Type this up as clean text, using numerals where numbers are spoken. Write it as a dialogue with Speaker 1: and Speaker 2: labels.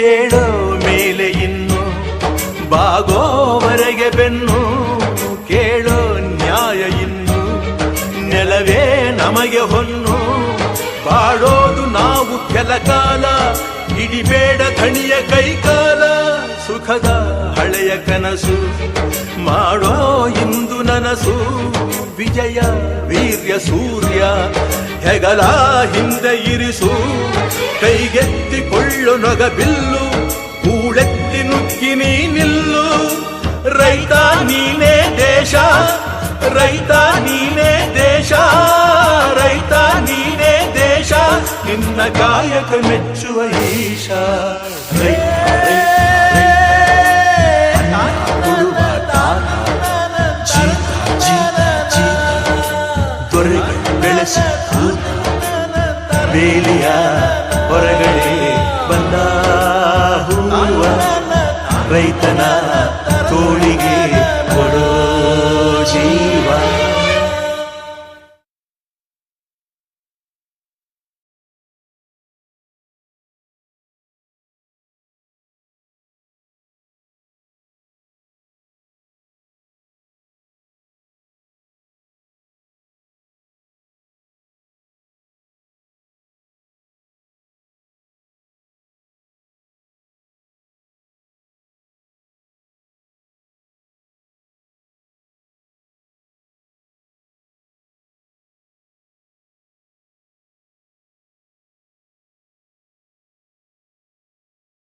Speaker 1: ಏಳೋ ಮೇಲೆ ಇನ್ನು ಬಾಗೋವರೆಗೆ ಬೆನ್ನು ಕೇಳೋ ನ್ಯಾಯ ಇನ್ನು ನೆಲವೇ ನಮಗೆ ಹೊನ್ನು ಬಾಳೋದು ನಾವು ಕೆಲ ಕಾಲ ಹಿಡಿಬೇಡ ಧಣಿಯ ಕೈಕಾಲ ಸುಖದ ಹಳೆಯ ಕನಸು ಮಾಡೋ ಇಂದು ನನಸು ವಿಜಯ ವೀರ್ಯ ಸೂರ್ಯ ಹೆಗಲ ಹಿಂದೆ ಇರಿಸು ಕೈಗೆತ್ತಿಕೊಳ್ಳು ನೊಗಬಿಲ್ಲು ಕೂಳೆತ್ತಿ ನುಗ್ಗಿ ನೀ ನಿಲ್ಲು ರೈತ ನೀನೇ ದೇಶ ರೈತ ನೀನೇ ದೇಶ ರೈತ ನೀನೇ ದೇಶ ನಿನ್ನ ಕಾಯಕ ಮೆಚ್ಚುವ ಈಶ ದೊರೆಗಳು ಬೆಳೆಸಿ ಬೇಲಿಯ ಹೊರಗಡೆ ಬಂದ ಹೂವ ರೈತನ ತೋಳಿಗೆ